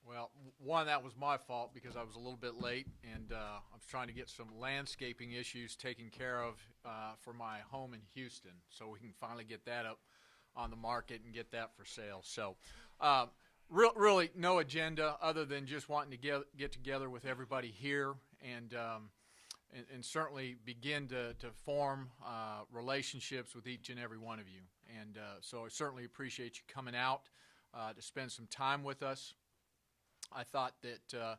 Well, one, that was my fault because I was a little bit late, and I was trying to get some landscaping issues taken care of for my home in Houston, so we can finally get that up on the market and get that for sale. So, uh, really, no agenda other than just wanting to get together with everybody here and and certainly begin to form relationships with each and every one of you. And so, I certainly appreciate you coming out to spend some time with us. I thought that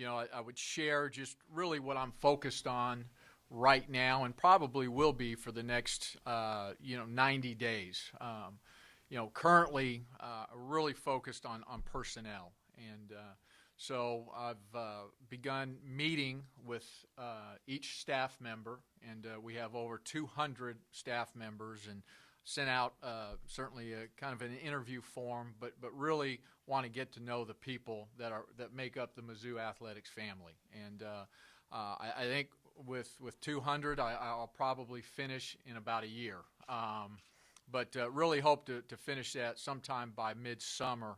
I would share just really what I'm focused on right now, and probably will be for the next 90 days. Currently, really focused on personnel, and so I've begun meeting with each staff member, and we have over 200 staff members, and sent out certainly a kind of an interview form, but really want to get to know the people that make up the Mizzou athletics family. And I think with 200, I'll probably finish in about a year. But really hope to finish that sometime by midsummer.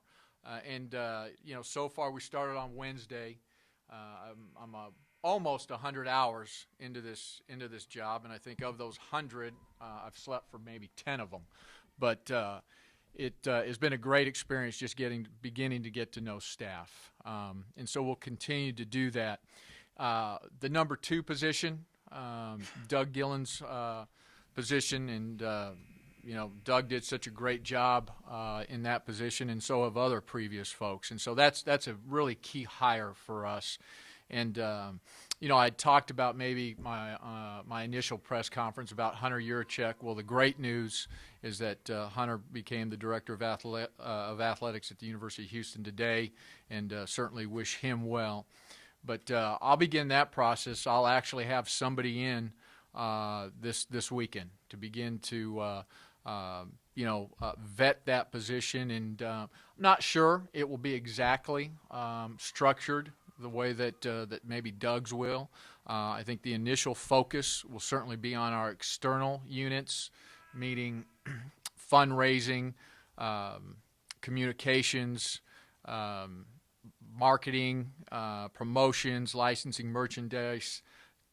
So far we started on Wednesday. I'm almost 100 hours into this job, and I think of those 100, I've slept for maybe 10 of them. But it has been a great experience just beginning to get to know staff, and so we'll continue to do that. The number 2 position, Doug Gillen's position, and Doug did such a great job in that position, and so have other previous folks, and so that's a really key hire for us. And I talked about maybe my initial press conference about Hunter Yurachek. Well, the great news is that Hunter became the director of athletics at the University of Houston today, and certainly wish him well. But I'll begin that process. I'll actually have somebody in this weekend to begin to vet that position, and I'm not sure it will be exactly structured the way that maybe Doug's will. I think the initial focus will certainly be on our external units, meaning fundraising, communications, marketing, promotions, licensing, merchandise,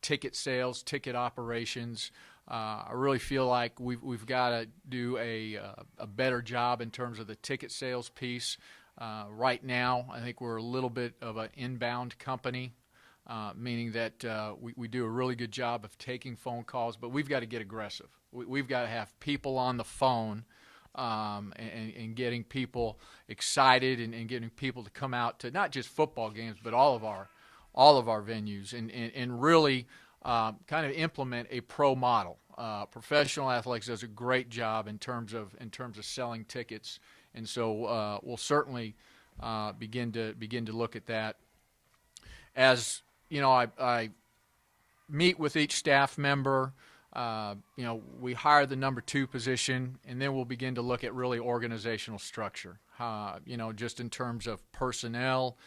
ticket sales, ticket operations. I really feel like we've got to do a better job in terms of the ticket sales piece. Right now, I think we're a little bit of an inbound company, meaning that we do a really good job of taking phone calls, but we've got to get aggressive. We've got to have people on the phone and getting people excited and getting people to come out to not just football games, but all of our venues, and really kind of implement a pro model. Professional athletics does a great job in terms of selling tickets. And so we'll certainly begin to look at that. As I meet with each staff member. We hire the number 2 position, and then we'll begin to look at really organizational structure. Just in terms of personnel,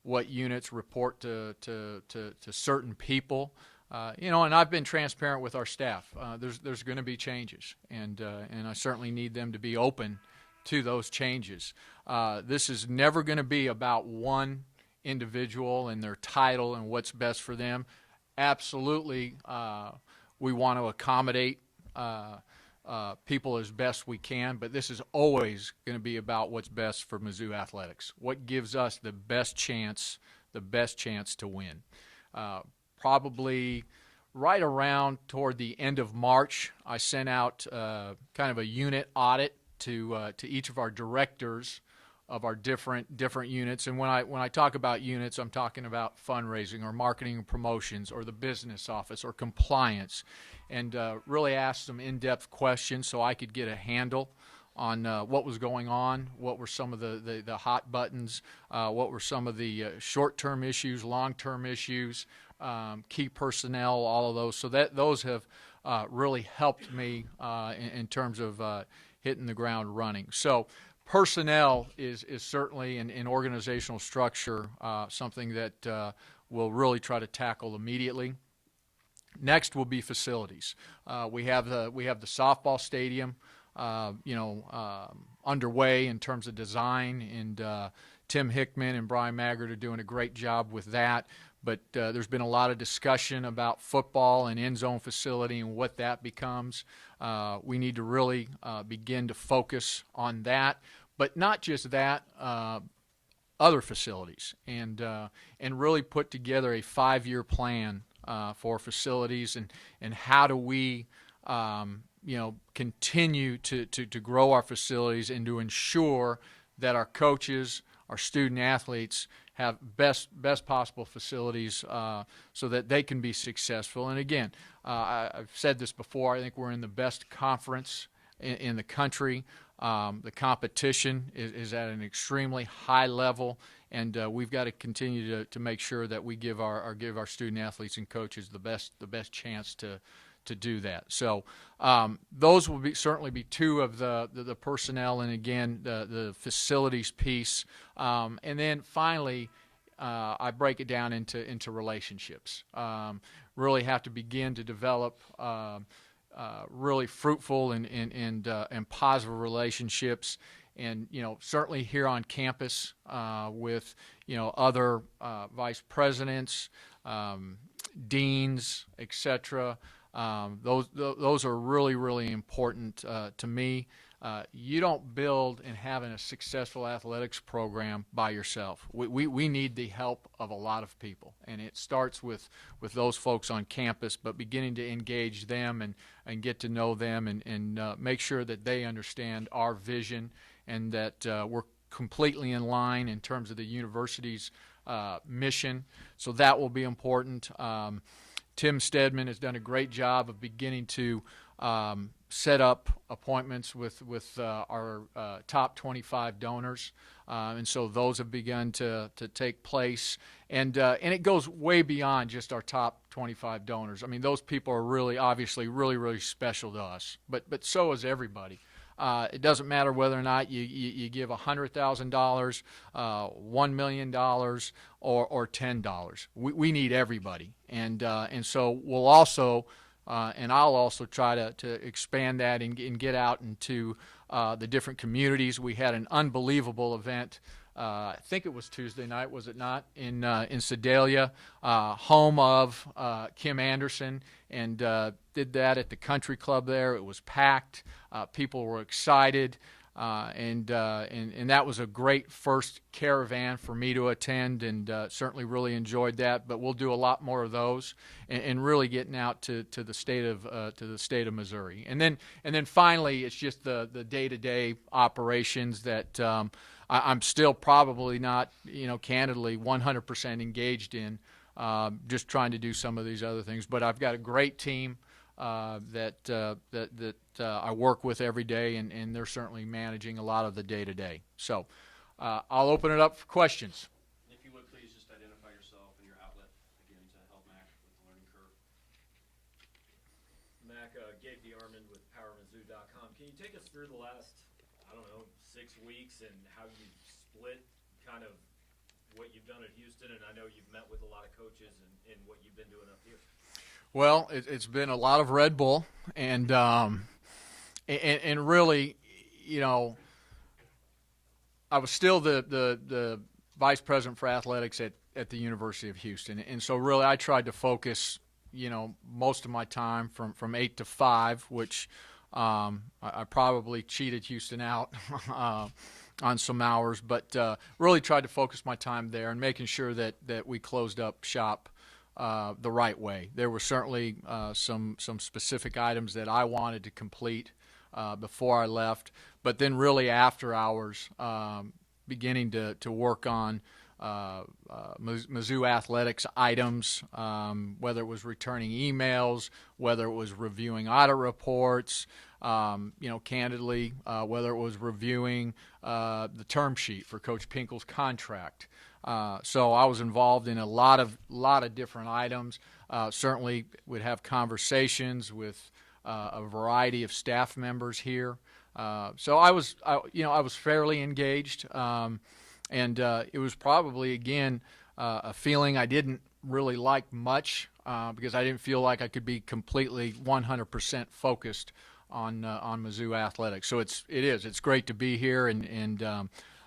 what units report to certain people. And I've been transparent with our staff. There's going to be changes, and I certainly need them to be open to those changes. This is never going to be about one individual and their title and what's best for them. Absolutely, we want to accommodate people as best we can, but this is always going to be about what's best for Mizzou athletics. What gives us the best chance to win. Probably right around toward the end of March, I sent out kind of a unit audit to each of our directors of our different units. And when I talk about units, I'm talking about fundraising or marketing and promotions or the business office or compliance, and really asked some in-depth questions so I could get a handle on what was going on, what were some of the hot buttons, what were some of the short-term issues, long-term issues, key personnel, all of those. So those have really helped me in terms of hitting the ground running. So personnel is certainly an organizational structure, something that we'll really try to tackle immediately. Next will be facilities. We have the softball stadium. underway in terms of design, and Tim Hickman and Brian Maggard are doing a great job with that. But there's been a lot of discussion about football and end zone facility and what that becomes. We need to really begin to focus on that, but not just that, other facilities, and really put together a 5-year plan for facilities, and how do we continue to grow our facilities and to ensure that our coaches, our student athletes have best possible facilities so that they can be successful. And again, I've said this before, I think we're in the best conference in the country. The competition is at an extremely high level, and we've got to continue to make sure that we give our student athletes and coaches the best chance to do that. So those will certainly be two of the personnel, and again the facilities piece, and then finally I break it down into relationships. Really have to begin to develop really fruitful and positive relationships, and certainly here on campus with other vice presidents, deans, etc. Those are really important to me. You don't build and have a successful athletics program by yourself. We need the help of a lot of people, and it starts with those folks on campus, but beginning to engage them and get to know them, and make sure that they understand our vision, and that we're completely in line in terms of the university's mission. So that will be important. Tim Stedman has done a great job of beginning to set up appointments with our top 25 donors, and so those have begun to take place, and it goes way beyond just our top 25 donors. I mean, those people are really, obviously, really special to us, but so is everybody. It doesn't matter whether or not you give $100,000, $1 million, or $10. We need everybody, and so we'll also. And I'll also try to expand that and get out into the different communities. We had an unbelievable event. I think it was Tuesday night, was it not? In Sedalia, home of Kim Anderson, and did that at the country club there. It was packed. People were excited. And that was a great first caravan for me to attend, and certainly really enjoyed that. But we'll do a lot more of those, and really getting out to the state of Missouri. And then finally, it's just the day-to-day operations that I'm still probably not, candidly 100% engaged in. Just trying to do some of these other things, but I've got a great team that I work with every day, and they're certainly managing a lot of the day-to-day. So I'll open it up for questions. If you would, please just identify yourself and your outlet, again, to help Mack with the learning curve. Mack, Gabe DeArmond with PowerMizzou.com. Can you take us through the last, 6 weeks, and how you split kind of what you've done at Houston? And I know you've met with a lot of coaches and what you've been doing up here. Well, it's been a lot of Red Bull, and really, I was still the vice president for athletics at the University of Houston, and so really I tried to focus, most of my time from 8 to 5, which I probably cheated Houston out on some hours, but really tried to focus my time there and making sure that we closed up shop the right way. There were certainly some specific items that I wanted to complete before I left, but then really after hours, beginning to work on Mizzou athletics items, whether it was returning emails, whether it was reviewing audit reports, candidly, whether it was reviewing the term sheet for Coach Pinkel's contract. So I was involved in a lot of different items. Certainly would have conversations with a variety of staff members here. So I was fairly engaged, and it was probably again a feeling I didn't really like much because I didn't feel like I could be completely 100% focused on Mizzou athletics. So it's great to be here, and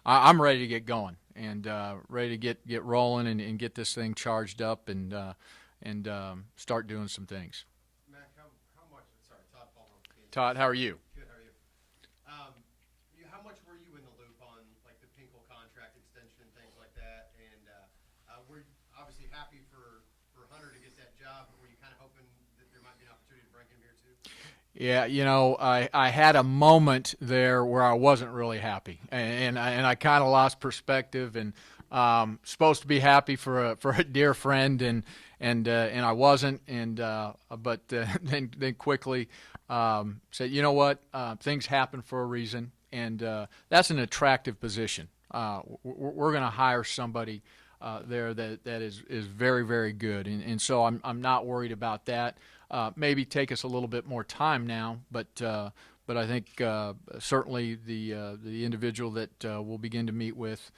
I'm ready to get going and ready to get rolling and get this thing charged up and start doing some things. Mack, how much? Sorry, Todd Palmer. Todd, how are you? Good. How are you? How much were you in the loop on like the Pinkel contract extension and things like that? And we're obviously happy for Hunter to get that job, but were you kind of hoping that there might be an opportunity to bring him here too? Yeah, I had a moment there where I wasn't really happy, and I kind of lost perspective, and supposed to be happy for a dear friend, and I wasn't, but then quickly said, you know what, things happen for a reason, and that's an attractive position. We're going to hire somebody there that is very, very good, and so I'm not worried about that. Maybe take us a little bit more time now, but I think certainly the individual that we'll begin to meet with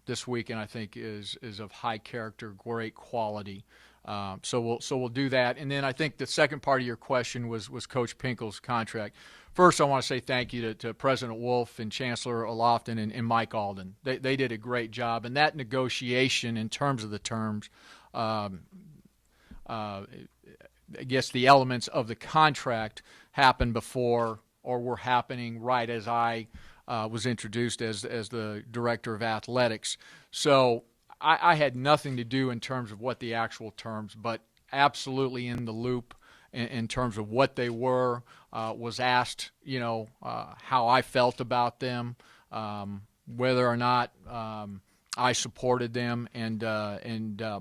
this weekend, I think is of high character, great quality. So we'll do that, and then I think the second part of your question was Coach Pinkel's contract. First, I want to say thank you to President Wolf and Chancellor Lofton and Mike Alden. They did a great job, and that negotiation in terms of the terms. I guess the elements of the contract happened before or were happening right as I was introduced as the director of athletics. So I had nothing to do in terms of what the actual terms, but absolutely in the loop in terms of what they were, was asked, how I felt about them, whether or not I supported them, and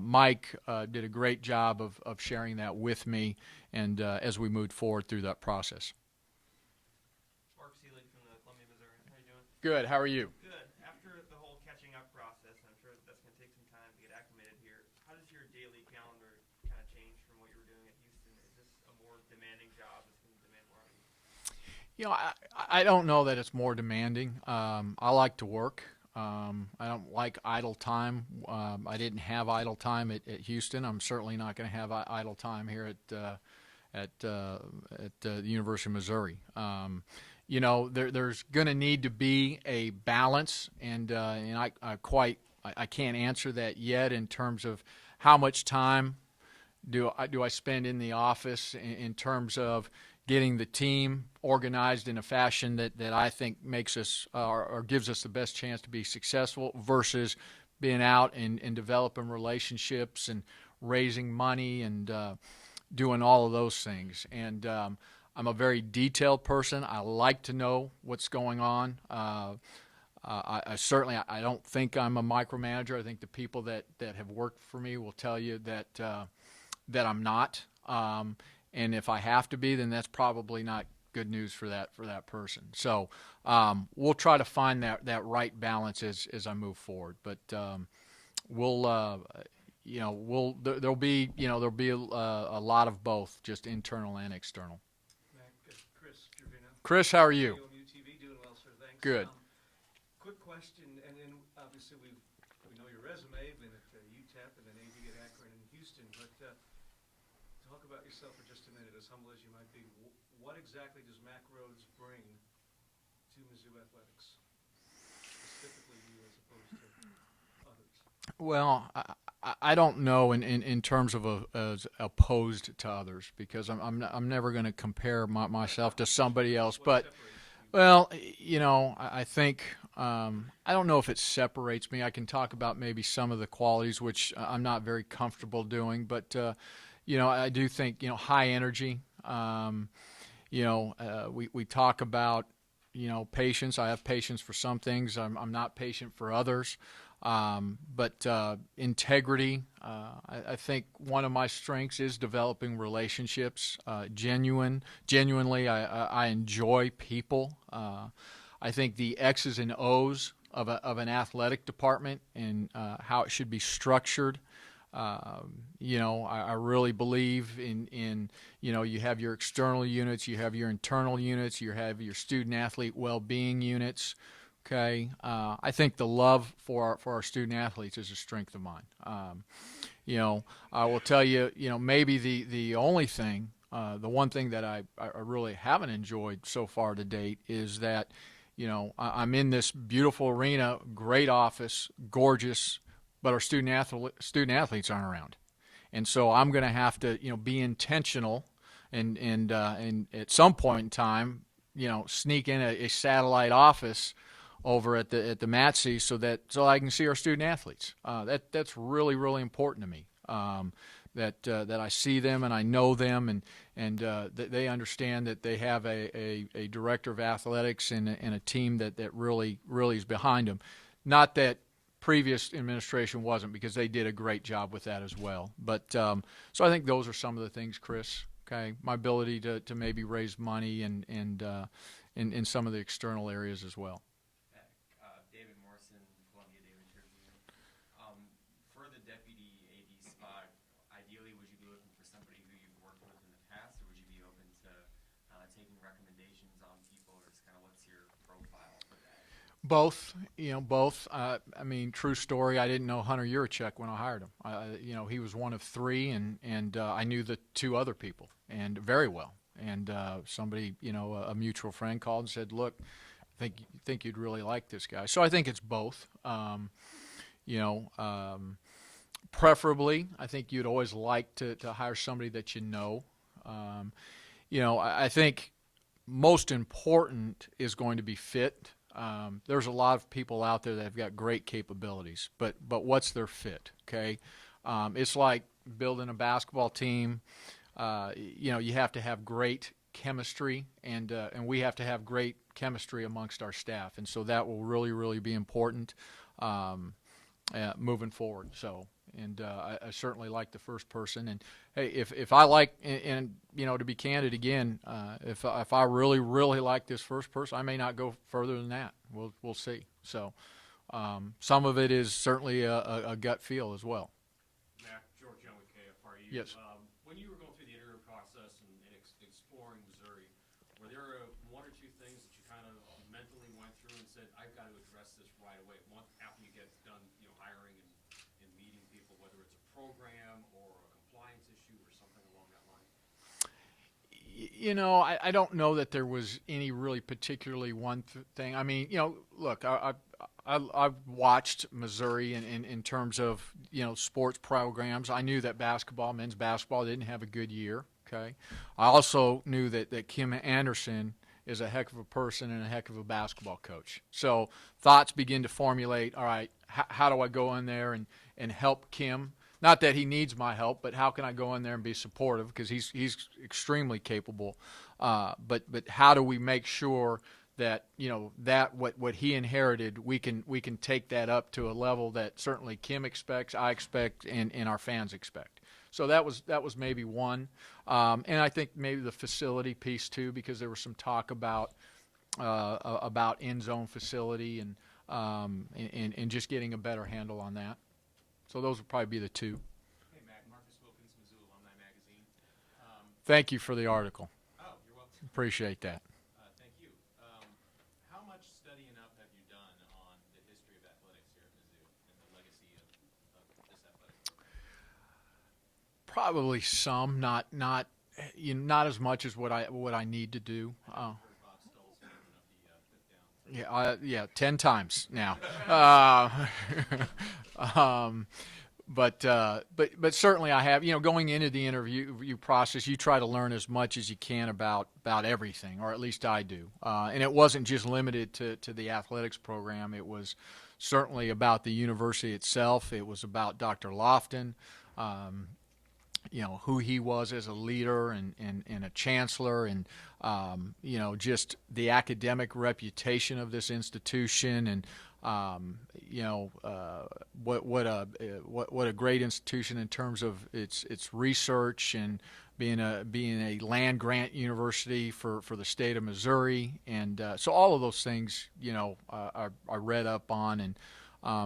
Mike did a great job of sharing that with me, and as we moved forward through that process. Mark Seelig from the Columbia, Missouri. How you doing? Good. How are you? Good. After the whole catching up process, I'm sure that's going to take some time to get acclimated here. How does your daily calendar kind of change from what you were doing at Houston? Is this a more demanding job that's going to demand more out of you? I don't know that it's more demanding. I like to work. I don't like idle time. I didn't have idle time at Houston. I'm certainly not going to have idle time here at the University of Missouri. There's going to need to be a balance, and I can't answer that yet in terms of how much time do I spend in the office in terms of getting the team organized in a fashion that I think makes us or gives us the best chance to be successful versus being out and developing relationships and raising money and doing all of those things. And I'm a very detailed person. I like to know what's going on. I certainly don't think I'm a micromanager. I think the people that have worked for me will tell you that I'm not. And if I have to be, then that's probably not good news for that person. So we'll try to find that right balance as I move forward. But there'll be a lot of both, just internal and external. Chris Gervino. Chris, how are you? UTV, doing well, sir. Thanks. Good. Quick question, and then obviously we know your resume, been at UTEP and then AD at Akron and Houston, but talk about yourself for just a minute, as humble as you might be. What exactly does Mack Rhoades bring to Mizzou athletics, specifically you as opposed to others? Well, I don't know in terms of as opposed to others, because I'm never going to compare myself to somebody else. But well, I think I don't know if it separates me. I can talk about maybe some of the qualities which I'm not very comfortable doing, but I do think high energy. We talk about patience. I have patience for some things. I'm not patient for others. But integrity, I think one of my strengths is developing relationships. Genuinely, I enjoy people. I think the X's and O's of an athletic department and how it should be structured. I really believe in you have your external units, you have your internal units, you have your student athlete well-being units. Okay, I think the love for our student athletes is a strength of mine. I will tell you, maybe the only thing The one thing that I really haven't enjoyed so far to date is that, I'm in this beautiful arena, great office, gorgeous, but our student athletes aren't around, and so I'm going to have to, be intentional, and at some point in time, sneak in a satellite office over at the MATC so I can see our student athletes. That's really really important to me. That I see them and I know them, and that they understand that they have a director of athletics and a team that really really is behind them. Not that previous administration wasn't, because they did a great job with that as well. But so I think those are some of the things, Chris. Okay, my ability to maybe raise money and in some of the external areas as well. David Morrison, Columbia Daily Tribune. For the deputy AD spot, ideally, would you be looking for somebody who you've worked with in the past, or would you be open to taking recommendations on people, or just kind of what's your profile for that? Both, both. I mean, true story. I didn't know Hunter Yurachek when I hired him. He was one of three, and I knew the two other people, and very well. And somebody, a mutual friend called and said, "Look, I think you'd really like this guy." So I think it's both. Preferably, I think you'd always like to hire somebody that you know. I think most important is going to be fit. There's a lot of people out there that have got great capabilities, but what's their fit? Okay, it's like building a basketball team. You have to have great chemistry, and we have to have great chemistry amongst our staff, and so that will really really be important moving forward. So. And I certainly like the first person. And hey, if I like, and to be candid again, if I really really like this first person, I may not go further than that. We'll see. So some of it is certainly a gut feel as well. Mack, George Young with KFRU. Yes. When you were going through the interview process and exploring Missouri, were there one or two things that you kind of mentally went through and said, "I've got to address this right away"? After you get done, hiring and meeting people, whether it's a program or a compliance issue or something along that line? I don't know that there was any really particularly one thing. I mean, look, I've watched Missouri in terms of sports programs. I knew that men's basketball didn't have a good year. Okay, I also knew that Kim Anderson is a heck of a person and a heck of a basketball coach. So thoughts begin to formulate. All right, how do I go in there and help Kim? Not that he needs my help, but how can I go in there and be supportive, because he's extremely capable. But how do we make sure that that what he inherited, we can take that up to a level that certainly Kim expects, I expect, and our fans expect. So that was maybe one, and I think maybe the facility piece too, because there was some talk about end zone facility and just getting a better handle on that. So those would probably be the two. Hey, Mack, Marcus Wilkins, Mizzou Alumni Magazine. Thank you for the article. Oh, you're welcome. Appreciate that. Thank you. How much studying up have you done on the history of athletics here at Mizzou and the legacy of this athletic program? Probably some, not as much as what I need to do. Bob Stoll's holding up the fifth down. 10 times now. But certainly I have. Going into the interview process, you try to learn as much as you can about everything, or at least I do. And it wasn't just limited to the athletics program. It was certainly about the university itself. It was about Dr. Lofton. Who he was as a leader and a chancellor, and just the academic reputation of this institution, and what a great institution in terms of its research and being a land grant university for the state of Missouri, and so all of those things I read up on, and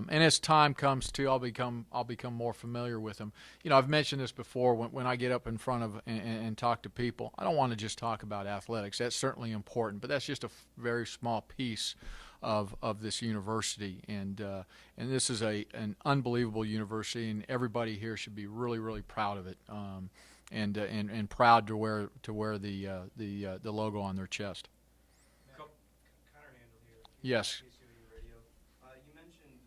as time comes too, I'll become more familiar with them. I've mentioned this before. When I get up in front of and talk to people, I don't want to just talk about athletics. That's certainly important, but that's just a very small piece of this university. And this is an unbelievable university, and everybody here should be really really proud of it. and proud to wear the logo on their chest. Cool. Connor Handel here. Yes. KCOU Radio. You mentioned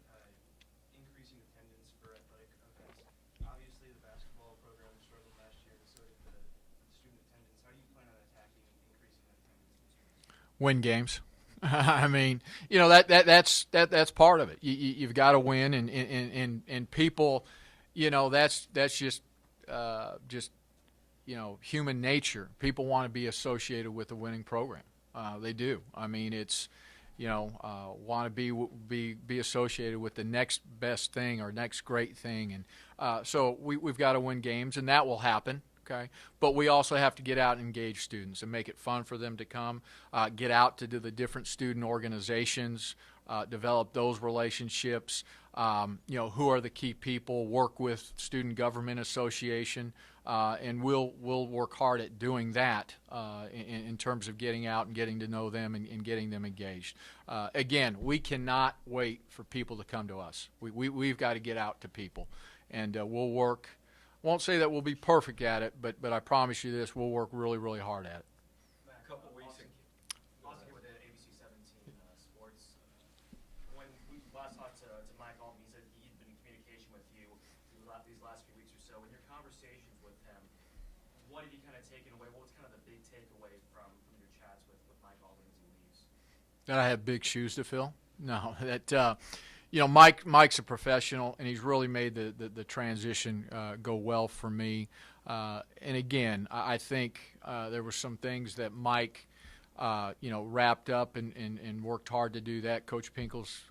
increasing attendance for athletic events. Obviously, the basketball program struggled last year, and so did the student attendance. How do you plan on attacking increasing that attendance in students? Win games. I mean, that's part of it. You've got to win, and people, that's just human nature. People want to be associated with a winning program. They do. I mean, it's want to be associated with the next best thing or next great thing, and so we've got to win games, and that will happen. Okay, but we also have to get out and engage students and make it fun for them to come, get out to do the different student organizations, develop those relationships. Who are the key people? Work with Student Government Association, and we'll work hard at doing that in terms of getting out and getting to know them and getting them engaged. Again, we cannot wait for people to come to us. We've got to get out to people, and we'll work. Won't say that we'll be perfect at it, but I promise you this: we'll work really, really hard at it. A couple weeks ago. Also with the ABC 17 Sports, when we last talked to Mack Rhoades, he said he'd been in communication with you these last few weeks or so. In your conversations with him, what have you kind of taken away? What was kind of the big takeaway from your chats with Mack Rhoades as he leaves? That I have big shoes to fill? No, that Mike's a professional, and he's really made the transition go well for me. And again, I think there were some things that Mike, wrapped up and worked hard to do that. Coach Pinkel's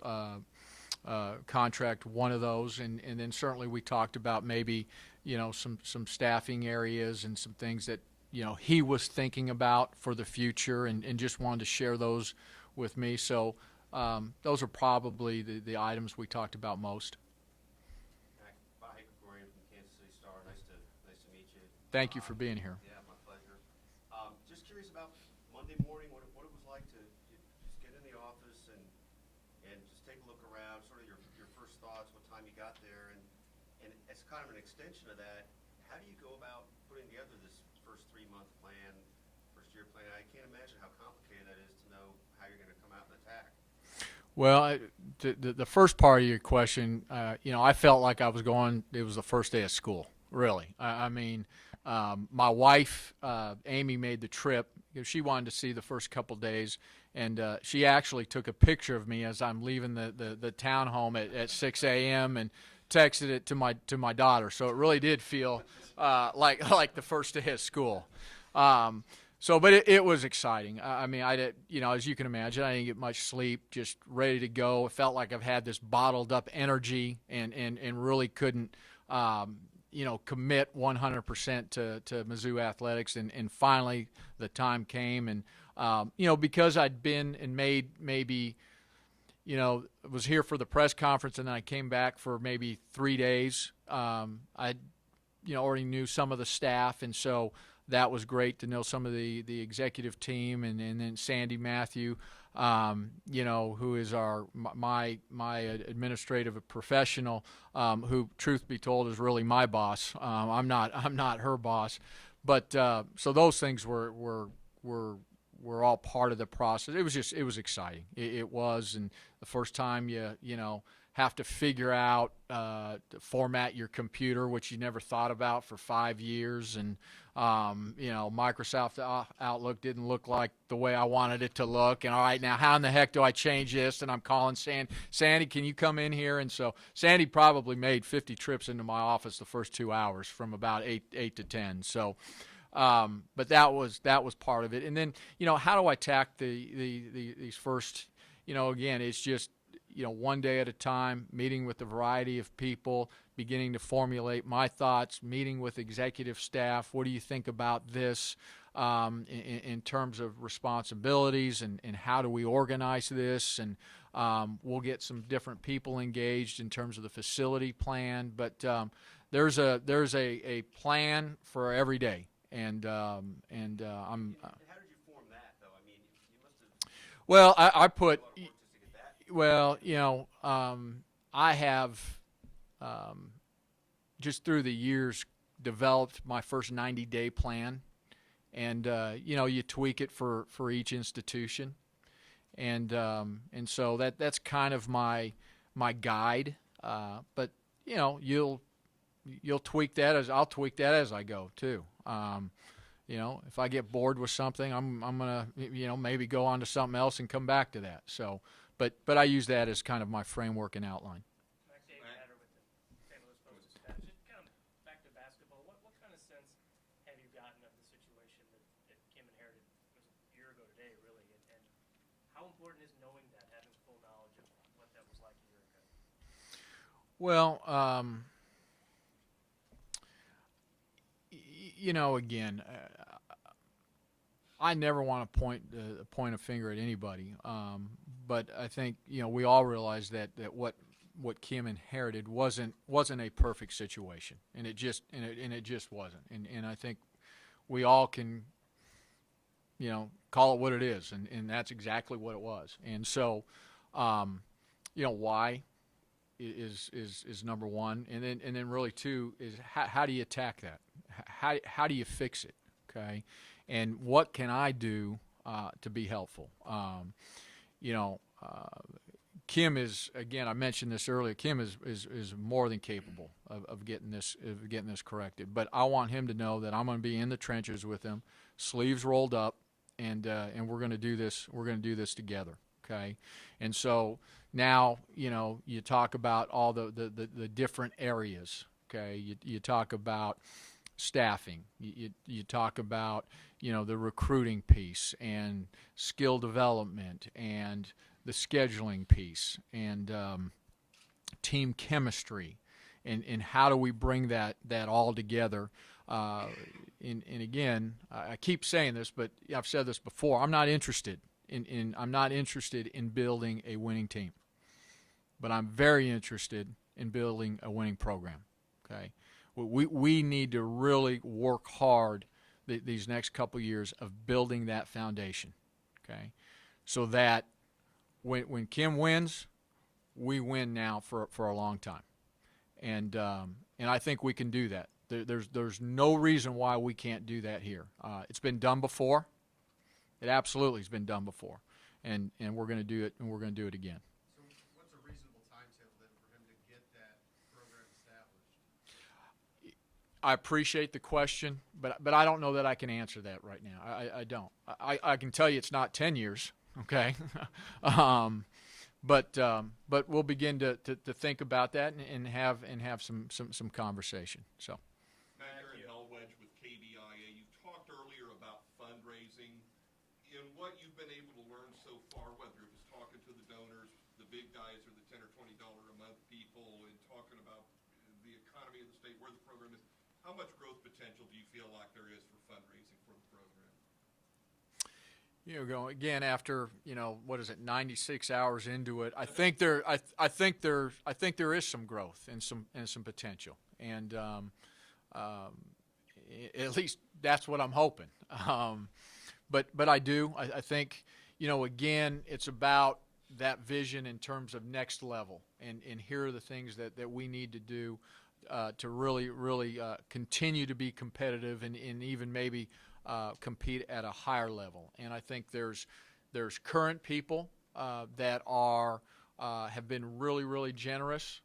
contract, one of those, and then certainly we talked about maybe some staffing areas and some things that he was thinking about for the future, and just wanted to share those with me. So. Those are probably the items we talked about most. Hi, Gregorian from Kansas City Star. Nice to meet you. Thank you for being here. Yeah, my pleasure. Just curious about Monday morning, what it was like to just get in the office and just take a look around, sort of your first thoughts, what time you got there, and as kind of an extension of that, how do you go about putting together this first 3-month plan, first year plan? I can't imagine how complicated that is to know how you're going to come out and attack. Well, the first part of your question, I felt like I was going. It was the first day of school. Really, I mean, my wife, Amy, made the trip because she wanted to see the first couple days, and she actually took a picture of me as I'm leaving the townhome at 6 a.m. and texted it to my daughter. So it really did feel like the first day of school. But it was exciting. I mean, I did, as you can imagine, I didn't get much sleep, just ready to go. It felt like I've had this bottled up energy and really couldn't, commit 100% to Mizzou athletics. And finally the time came, and, because I'd been and made maybe, was here for the press conference and then I came back for maybe 3 days. I, already knew some of the staff, and so that was great to know some of the executive team, and then Sandy Matthew, who is my administrative professional, who, truth be told, is really my boss. I'm not her boss, but so those things were all part of the process. It was exciting. It was, and the first time you have to figure out to format your computer, which you never thought about for 5 years, and Microsoft Outlook didn't look like the way I wanted it to look. And all right, now how in the heck do I change this? And I'm calling Sandy, can you come in here? And so Sandy probably made 50 trips into my office the first 2 hours from about 8 to 10. So, but that was part of it. And then how do I attack these first? Again, it's just one day at a time, meeting with a variety of people, beginning to formulate my thoughts, meeting with executive staff. What do you think about this in terms of responsibilities, and how do we organize this? And we'll get some different people engaged in terms of the facility plan. But there's a plan for every day, and I'm. How did you form that, though? I mean, you must have. Well, I put. A lot of work just to get that. Well, I have just through the years developed my first 90-day plan, and you tweak it for each institution, and so that's kind of my guide. But you'll tweak that I'll tweak that as I go too. If I get bored with something, I'm gonna maybe go on to something else and come back to that. So, but I use that as kind of my framework and outline. David Hatter with the St. Louis Post-Dispatch. Just kind of back to basketball. What kind of sense have you gotten of the situation that Kim inherited? It was a year ago today, really, and how important is knowing that, having full knowledge of what that was like a year ago? Well, again, I never want to point a finger at anybody, but I think we all realize that what Kim inherited wasn't a perfect situation, and it just wasn't, and I think we all can call it what it is, and that's exactly what it was, and so why is number one, and then really two is how do you attack that? How do you fix it? Okay, and what can I do to be helpful? Kim is, again, I mentioned this earlier. Kim is more than capable of getting this corrected. But I want him to know that I'm going to be in the trenches with him, sleeves rolled up, and we're going to do this. We're going to do this together. Okay, and so now you talk about all the different areas. Okay, you talk about staffing. You talk about the recruiting piece and skill development and the scheduling piece and team chemistry and how do we bring that all together. And again, I keep saying this, but I've said this before. I'm not interested in building a winning team, but I'm very interested in building a winning program. Okay. We need to really work hard these next couple of years of building that foundation, okay, so that when Kim wins, we win now for a long time, and I think we can do that. There's no reason why we can't do that here. It's been done before. It absolutely has been done before, and we're going to do it, and we're going to do it again. So what's a reasonable timetable then for him to get that program established? I appreciate the question, but I don't know that I can answer that right now. I don't. I can tell you it's not 10 years, okay? But we'll begin to think about that and have some conversation. So. Mack Rhoades with KBIA. You talked earlier about fundraising. In what you've been able to learn so far, whether it was talking to the donors, the big guys, or the $10 or $20 a month people, and talking about the economy of the state, where the program is, how much growth potential do you feel like there is for fundraising for the program? Again after 96 hours into it, I think there is some growth and some potential, and at least that's what I'm hoping. But I think again it's about that vision in terms of next level, and here are the things that we need to do to really continue to be competitive and even maybe compete at a higher level. And I think there's current people that have been really generous,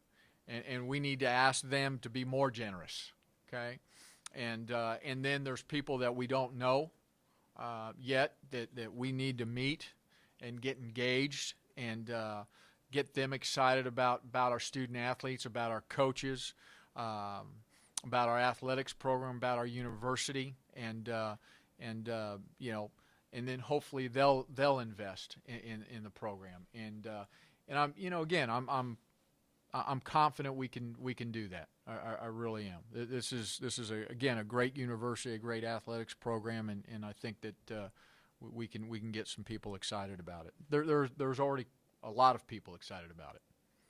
and we need to ask them to be more generous. Okay, and then there's people that we don't know yet that we need to meet and get engaged and get them excited about our student athletes, about our coaches, about our athletics program, about our university, and then hopefully they'll invest in the program. And I'm confident we can do that. I really am. This is a great university, a great athletics program, and I think that we can get some people excited about it. There's already a lot of people excited about it.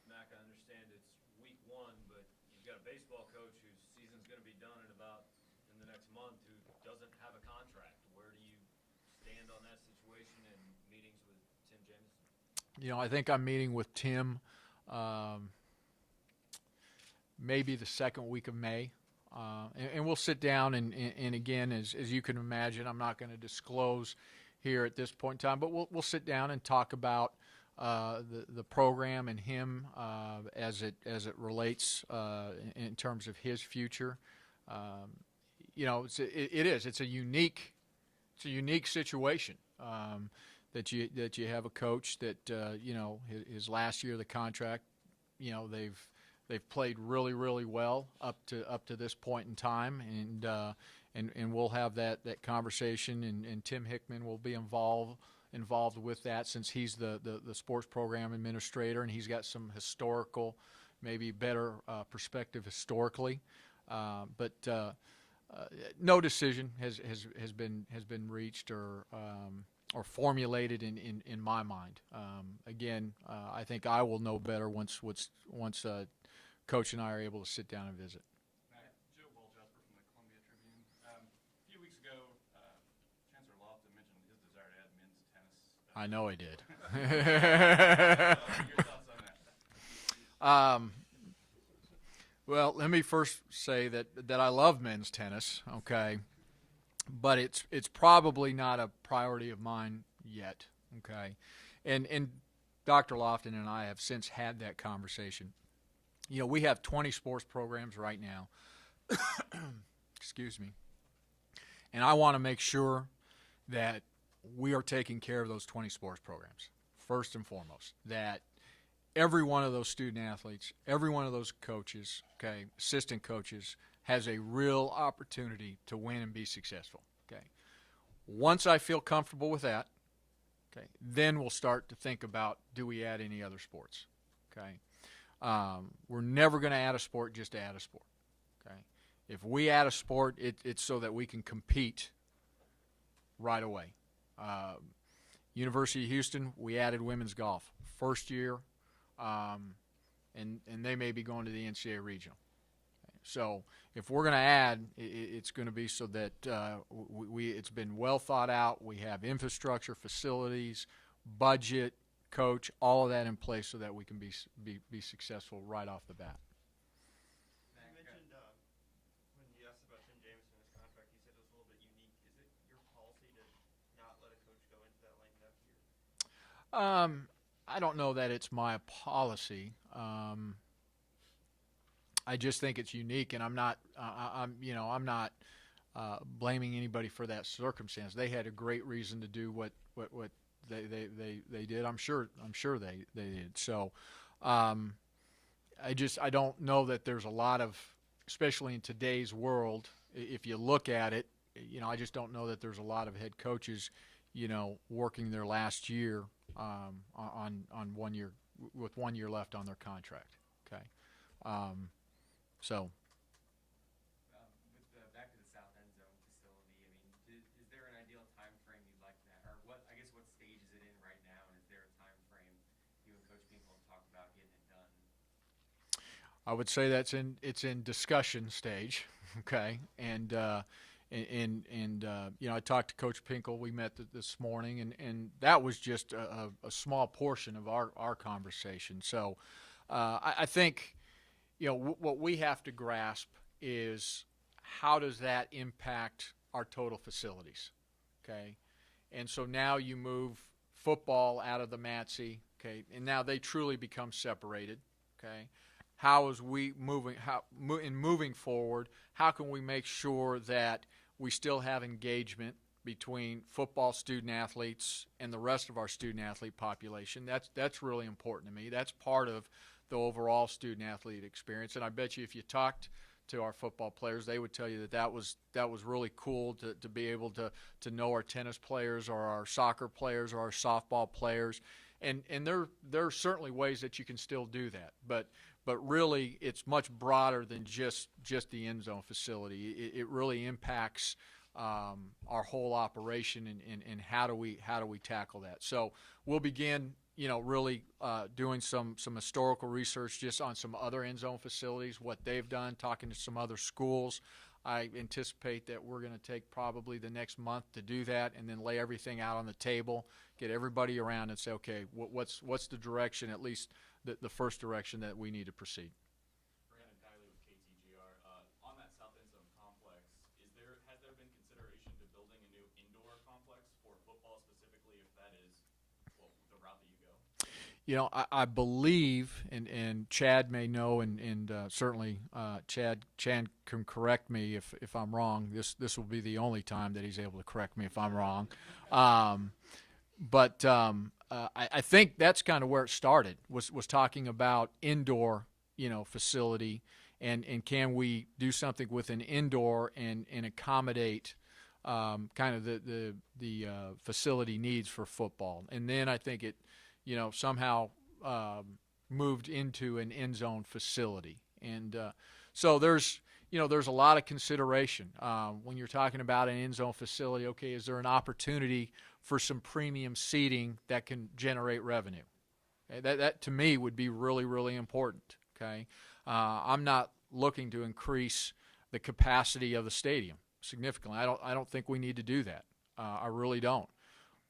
Mack, I understand it's week 1, but you've got a baseball coach whose season's going to be done in the next month who doesn't have a contract. Where do you stand on that situation and meetings with Tim Jamison? I think I'm meeting with Tim maybe the second week of May. And we'll sit down and again, as you can imagine, I'm not going to disclose here at this point in time, but we'll sit down and talk about the program and him as it relates in terms of his future. It's a unique situation that you have a coach that his last year of the contract, they've played really, really well up to this point in time, and we'll have that conversation, and Tim Hickman will be involved with that, since he's the sports program administrator, and he's got some historical, maybe better perspective historically, but no decision has been reached or formulated in my mind. Again, I think I will know better once Coach and I are able to sit down and visit. Joe Walljasper from the Columbia Tribune. A few weeks ago, Chancellor Lofton mentioned his desire to add men's tennis. I know he did. Your thoughts on that? Well, let me first say that I love men's tennis, okay, but it's probably not a priority of mine yet, okay, and Dr. Lofton and I have since had that conversation. We have 20 sports programs right now, excuse me, and I want to make sure that we are taking care of those 20 sports programs, first and foremost, that every one of those student athletes, every one of those coaches, okay, assistant coaches, has a real opportunity to win and be successful, okay. Once I feel comfortable with that, okay, then we'll start to think about, do we add any other sports, okay. We're never going to add a sport just to add a sport, okay. If we add a sport, it's so that we can compete right away. University of Houston, we added women's golf. First year, and they may be going to the NCAA regional. So if we're going to add, it's going to be so that it's been well thought out. We have infrastructure, facilities, budget, coach, all of that in place so that we can be successful right off the bat. You mentioned when you asked about Tim Jameson and his contract, you said it was a little bit unique. Is it your policy to not let a coach go into that lane next year? I don't know that it's my policy. I just think it's unique, and I'm not blaming anybody for that circumstance. They had a great reason to do what they did. I'm sure they did. So I don't know that there's a lot of, especially in today's world, if you look at it, I just don't know that there's a lot of head coaches, working their last year on 1 year with 1 year left on their contract. Okay. So. Back to the South End Zone facility, is there an ideal time frame you'd like that, or what stage is it in right now, and is there a time frame you and Coach Pinkel talk about getting it done? I would say it's in discussion stage, okay, and I talked to Coach Pinkel. We met this morning, and that was just a small portion of our conversation. So I think what we have to grasp is how does that impact our total facilities, okay? And so now you move football out of the MATC, okay, and now they truly become separated, okay? How is we moving forward, how can we make sure that we still have engagement between football student athletes and the rest of our student athlete population? That's really important to me. That's part of the overall student athlete experience. And I bet you if you talked to our football players, they would tell you that was really cool to be able to know our tennis players or our soccer players or our softball players. And there are certainly ways that you can still do that. But really it's much broader than just the end zone facility. It really impacts our whole operation and how do we tackle that. So we'll begin really doing some historical research just on some other end zone facilities, what they've done, talking to some other schools. I anticipate that we're going to take probably the next month to do that and then lay everything out on the table, get everybody around and say, okay, what's the direction, at least the first direction that we need to proceed. Brandon Kiley with KTGR. On that South End I believe, and Chad may know, and certainly Chad can correct me if I'm wrong. This will be the only time that he's able to correct me if I'm wrong. But I think that's kind of where it started, was talking about indoor, facility, and can we do something with an indoor and accommodate kind of the facility needs for football. And then I think it, somehow moved into an end zone facility. And so there's a lot of consideration when you're talking about an end zone facility. Okay, is there an opportunity for some premium seating that can generate revenue? Okay, that to me would be really, really important. Okay, I'm not looking to increase the capacity of the stadium significantly. I don't think we need to do that. I really don't.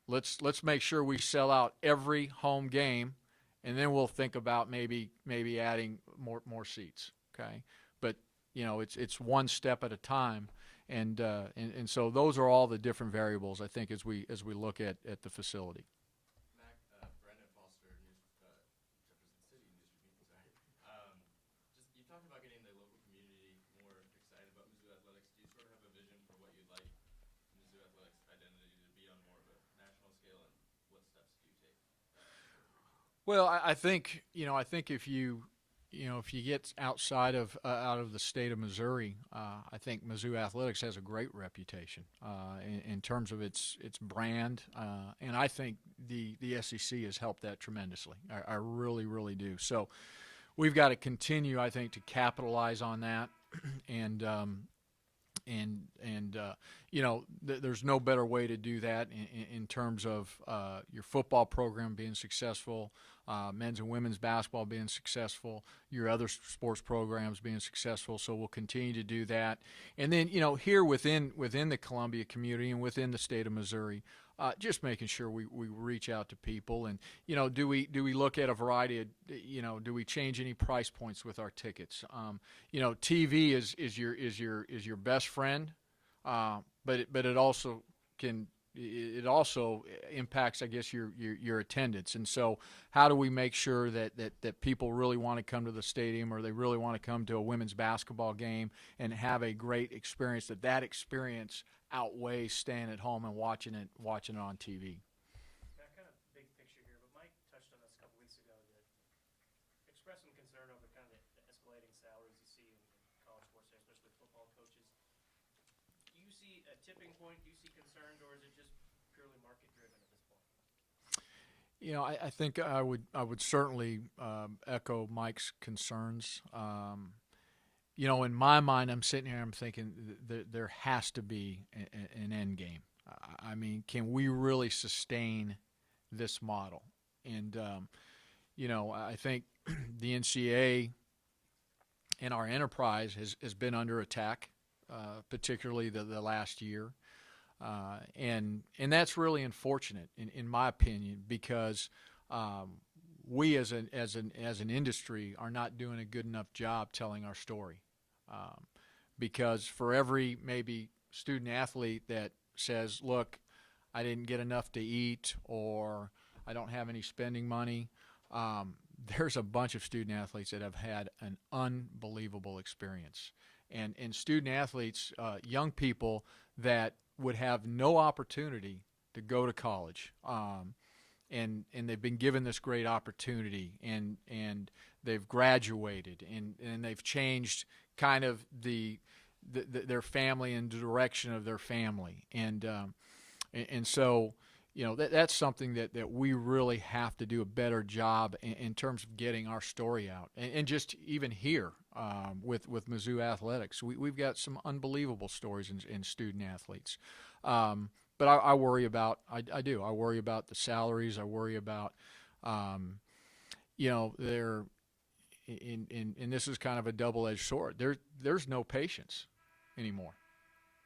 Let's make sure we sell out every home game, and then we'll think about maybe adding more seats. Okay, but it's one step at a time, and so those are all the different variables, I think, as we look at the facility. Mac, Brandon Foster, Jefferson City News Tribune, sorry. Just you talked about getting the local community more excited about Mizzou athletics. Do you sort of have a vision for what you'd like Mizzou athletics identity to be on more of a national scale, and what steps do you take? Well, I think if you get outside of out of the state of Missouri, I think Mizzou athletics has a great reputation in terms of its brand, and I think the SEC has helped that tremendously. I really, really do. So we've got to continue, I think, to capitalize on that, and there's no better way to do that in terms of your football program being successful, men's and women's basketball being successful, your other sports programs being successful. So we'll continue to do that. And then, here within the Columbia community and within the state of Missouri, just making sure we reach out to people. And, do we look at a variety of, do we change any price points with our tickets? TV is your best friend, but it also impacts, I guess, your attendance. And so how do we make sure that people really want to come to the stadium, or they really want to come to a women's basketball game and have a great experience, that experience outweighs staying at home and watching it on TV? Matt, kind of big picture here, but Mike touched on this a couple weeks ago, that expressed some concern over kind of the escalating salaries you see in college sports, especially with football coaches. Do you see a tipping point? Do you see concerns, or is it just purely market driven at this point? I think I would certainly echo Mike's concerns. In my mind, I'm sitting here, I'm thinking there has to be an end game. I mean, can we really sustain this model? And, I think the NCAA and our enterprise has been under attack, particularly the last year. And that's really unfortunate, in my opinion, because we as an industry are not doing a good enough job telling our story. Because for every maybe student athlete that says, look, I didn't get enough to eat, or I don't have any spending money, there's a bunch of student athletes that have had an unbelievable experience. And student athletes, young people that would have no opportunity to go to college, and they've been given this great opportunity, and they've graduated, and they've changed kind of their family and the direction of their family, and so that's something that we really have to do a better job in terms of getting our story out, and just even here with Mizzou athletics, we've got some unbelievable stories in student athletes. But I worry about, I do. I worry about the salaries. I worry about, they're, and this is kind of a double-edged sword. There's no patience anymore.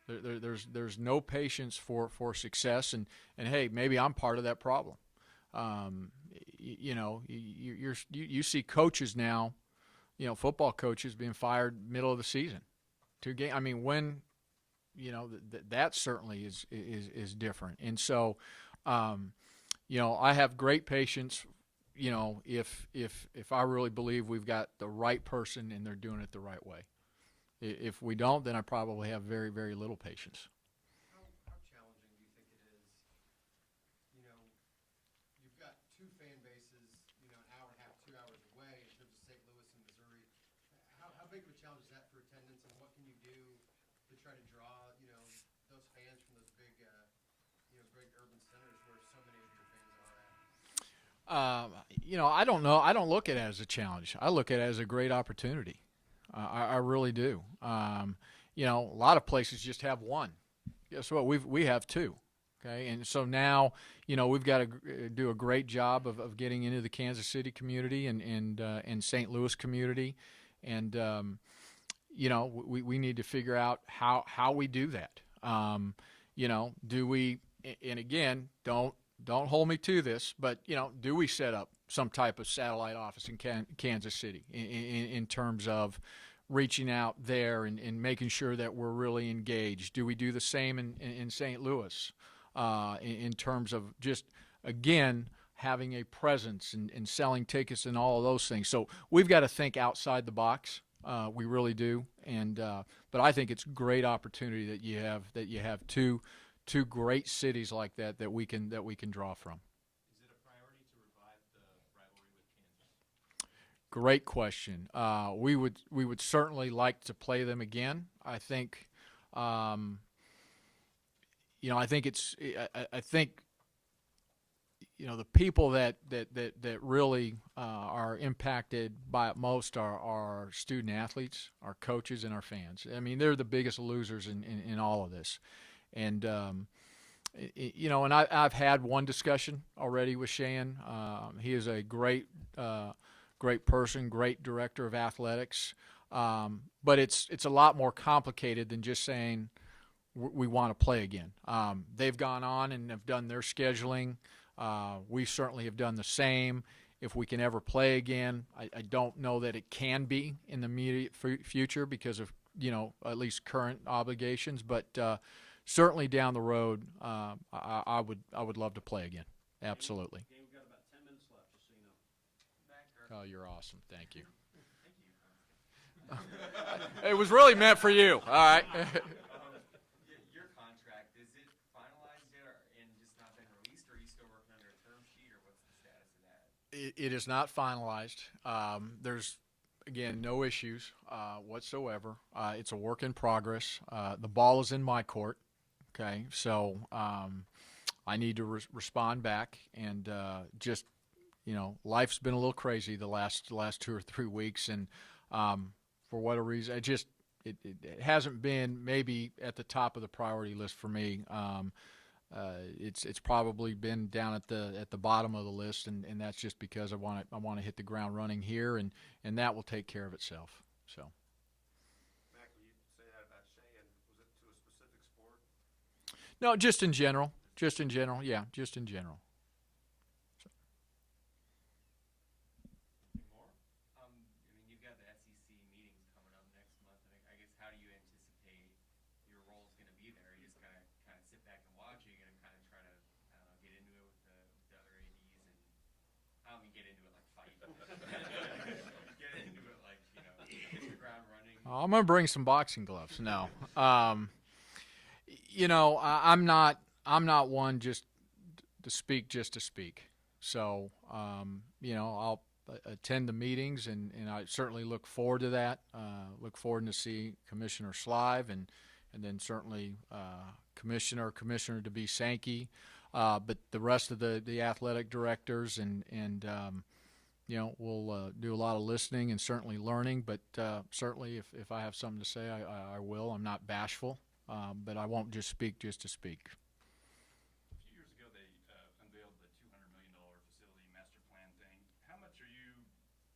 There's no patience for success, and hey, maybe I'm part of that problem. You see coaches now, football coaches being fired middle of the season. I mean, when. That certainly is different. And so, I have great patience, if I really believe we've got the right person and they're doing it the right way. If we don't, then I probably have very, very little patience. How challenging do you think it is? You know, you've got two fan bases, an hour and a half, 2 hours away in terms of St. Louis and Missouri. How big of a challenge is that for attendance, and what can you do to try to draw, those fans from those big, big urban centers where so many of your fans are at? I don't know. I don't look at it as a challenge. I look at it as a great opportunity. I really do. A lot of places just have one. Guess what? We have two. Okay, and so now we've got to do a great job of getting into the Kansas City community and St. Louis community, and we need to figure out how we do that. Do we? And again, don't hold me to this, but do we set up some type of satellite office in Kansas City in terms of reaching out there and making sure that we're really engaged? Do we do the same in St. Louis in terms of just, again, having a presence and selling tickets and all of those things? So we've got to think outside the box. We really do. But I think it's a great opportunity that you have two great cities like that we can draw from. Is it a priority to revive the rivalry with Kansas? Great question. We would certainly like to play them again. I think, I think the people that really are impacted by it most are student athletes, our coaches, and our fans. I mean, they're the biggest losers in all of this. And and I've had one discussion already with Shan. He is a great person, great director of athletics. But it's a lot more complicated than just saying we want to play again. They've gone on and have done their scheduling. We certainly have done the same. If we can ever play again, I don't know that it can be in the immediate future because of at least current obligations, but certainly down the road, I would love to play again. Absolutely. Game, we've got about 10 minutes left, just so you know. Oh, you're awesome. Thank you. It was really meant for you. All right. Your contract, is it finalized yet and just not been released, or are you still working under a term sheet, or what's the status of that? It is not finalized. There's, again, no issues whatsoever. It's a work in progress. The ball is in my court. Okay, so I need to respond back, and just life's been a little crazy the last 2 or 3 weeks, and for whatever reason, it hasn't been maybe at the top of the priority list for me. It's probably been down at the bottom of the list, and that's just because I want to hit the ground running here, and that will take care of itself. So. Mack, when you say that about Shan, was it to a specific sport? No, just in general. Yeah, just in general. Any more? You've got the SEC meetings coming up next month, and I guess how do you anticipate your role is going to be there? Are you just kind of sit back and watch? Are you going to kind of try to get into it with the other ADs? And I don't mean get into it like fight. Get into it like hit the ground running. I'm going to bring some boxing gloves. No. I'm not one just to speak. So, I'll attend the meetings, and I certainly look forward to that. Look forward to see Commissioner Slive and then certainly Commissioner DeB Sankey, but the rest of the athletic directors, and we'll do a lot of listening and certainly learning. But certainly, if I have something to say, I will. I'm not bashful, but I won't just speak just to speak. A few years ago, they unveiled the $200 million facility master plan thing. How much are you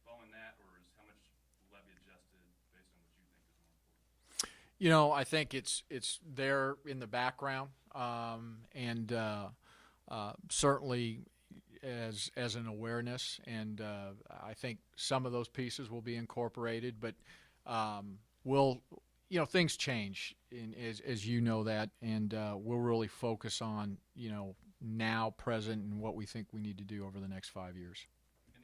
following that, or is how much levy adjusted based on what you think is more important? I think it's there in the background, and certainly as an awareness, and I think some of those pieces will be incorporated, but things change, as you know that, and we'll really focus on now, present, and what we think we need to do over the next 5 years. And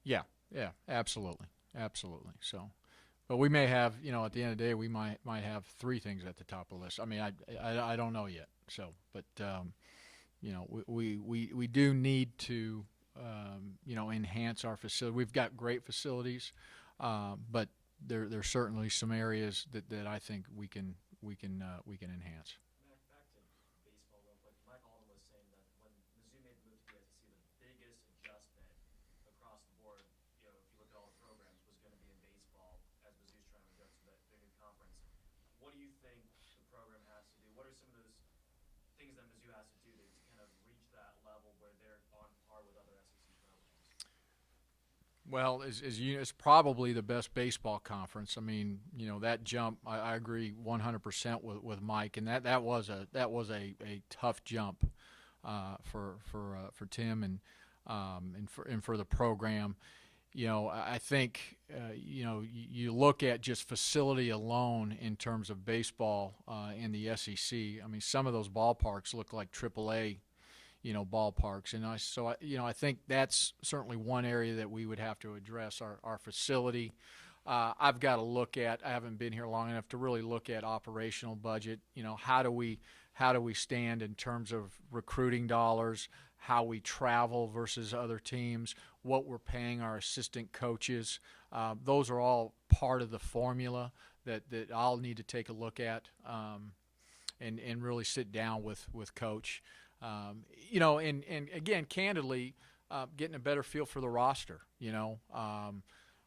Yeah, yeah, absolutely, absolutely. So, but we may have, at the end of the day, we might have three things at the top of the list. I mean, I don't know yet. So, but we do need to enhance our facility. We've got great facilities, but there's certainly some areas that I think we can enhance. Back to baseball real quick. Mike Alden was saying that when Mizzou made the move to the SEC, the biggest adjustment across the board, you know, if you look at all the programs, was going to be in baseball as Mizzou's trying to adjust to their new conference. What do you think the program has to do? What are some of those things that Mizzou has to do to kind of reach that level where they're on par with other SEC programs? Well, it's probably the best baseball conference. I mean, that jump. I agree 100% with Mike, and that was a tough jump for Tim and for the program. I think you look at just facility alone in terms of baseball in the SEC. I mean, some of those ballparks look like AAA ballparks. And I think that's certainly one area that we would have to address, our facility. I've got to look at, I haven't been here long enough to really look at operational budget. How do we stand in terms of recruiting dollars, how we travel versus other teams, what we're paying our assistant coaches. Those are all part of the formula that I'll need to take a look at and really sit down with Coach. And again, candidly, getting a better feel for the roster.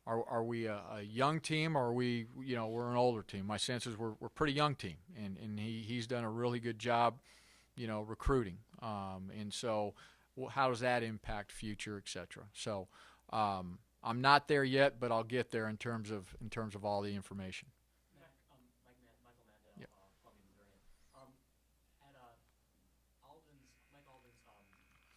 Are we a young team, or are we, we're an older team? My sense is we're a pretty young team, and he's done a really good job, recruiting. And so, how does that impact future, et cetera? So, I'm not there yet, but I'll get there in terms of all the information. Michael Mandel, Yep. Columbia, Missouri. At Mike Alden's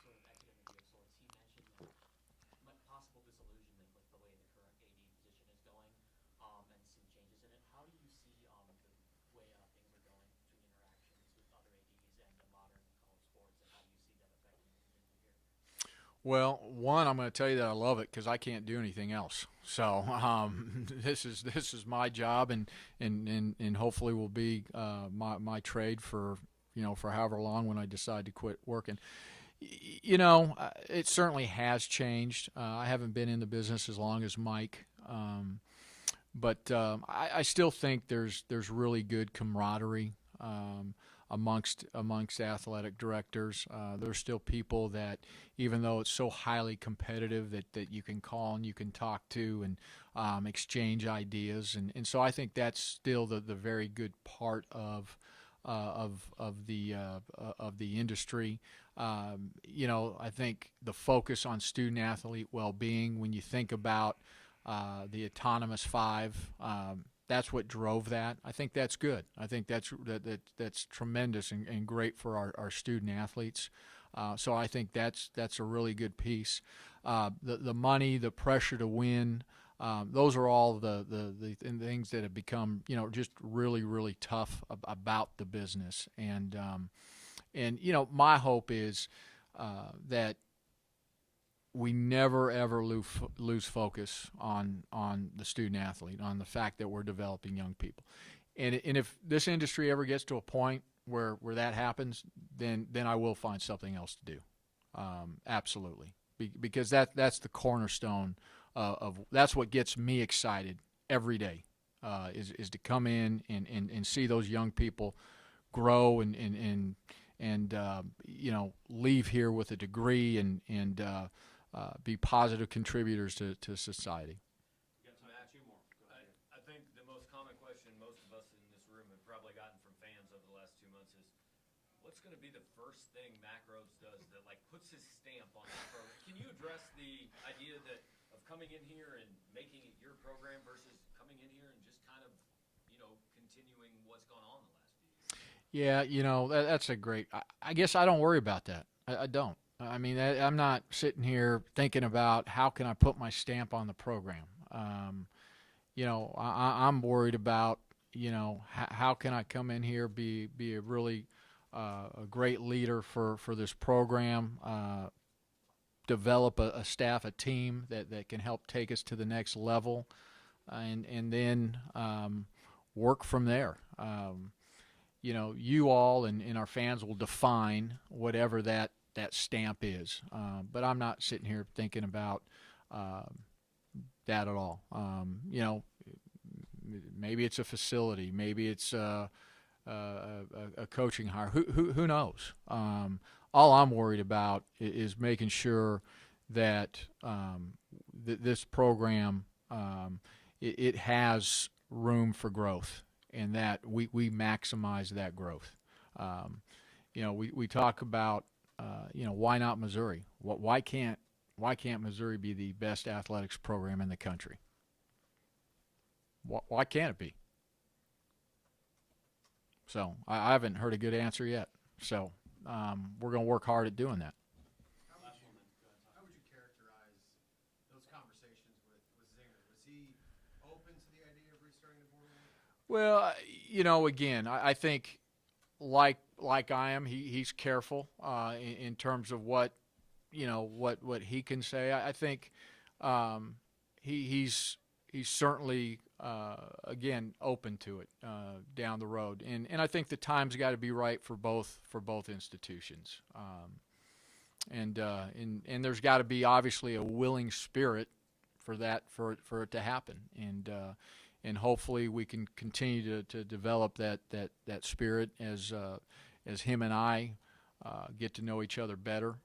sort of exit interview of sorts, he mentioned possible disillusionment with the way the current AD position is going, and some changes in it. How do you see the way things are going between interactions with other ADs and the modern college sports, and how do you see that affecting what you're going to do here? Well, one, I'm going to tell you that I love it because I can't do anything else. So this is my job, and hopefully will be my trade for for however long when I decide to quit working. It certainly has changed. I haven't been in the business as long as Mike, but I still think there's really good camaraderie amongst athletic directors. There's still people that, even though it's so highly competitive, that you can call and you can talk to and exchange ideas, and so I think that's still the very good part of the industry. I think the focus on student athlete well-being, when you think about the autonomous five, that's what drove that. I think that's good. I think that's tremendous and great for our student athletes. So I think that's a really good piece. The money, the pressure to win, those are all the things that have become just really, really tough about the business. And my hope is that we never ever lose focus on the student athlete, on the fact that we're developing young people. And if this industry ever gets to a point where that happens, then I will find something else to do. Absolutely, because that's the cornerstone of that's what gets me excited every day, is to come in and see those young people grow and leave here with a degree and be positive contributors to society. We got time for two more. I think the most common question most of us in this room have probably gotten from fans over the last 2 months is, what's going to be the first thing Mack Rhoades does that puts his stamp on this program? Can you address the idea of coming in here and making it your program versus coming in here and just kind of continuing what's gone on the last few years? Yeah, that's a great. I guess I don't worry about that. I don't. I mean, I'm not sitting here thinking about how can I put my stamp on the program. I'm worried about how can I come in here, be a really a great leader for this program, develop a staff, a team that can help take us to the next level, and then work from there. You all and our fans will define whatever that stamp is. But I'm not sitting here thinking about that at all. Maybe it's a facility. Maybe it's a coaching hire. Who knows? All I'm worried about is making sure that this program it has room for growth, and that we maximize that growth. We talk about why not Missouri? Why can't Missouri be the best athletics program in the country? Why can't it be? So I haven't heard a good answer yet. So we're going to work hard at doing that. How would you characterize those conversations with Zinger? Was he open to the idea of restarting the board? Well, again, I think like I am, he's careful in terms of what he can say. I think he's certainly again open to it down the road, and I think the time's got to be right for both institutions, and there's got to be obviously a willing spirit for it to happen, and hopefully we can continue to develop that spirit as him and I get to know each other better.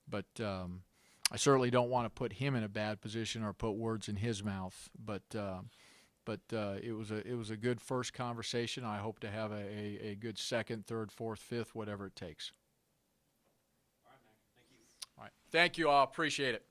But I certainly don't want to put him in a bad position or put words in his mouth. But it was a good first conversation. I hope to have a good second, third, fourth, fifth, whatever it takes. All right, Mack, thank you. All right, thank you all. Appreciate it.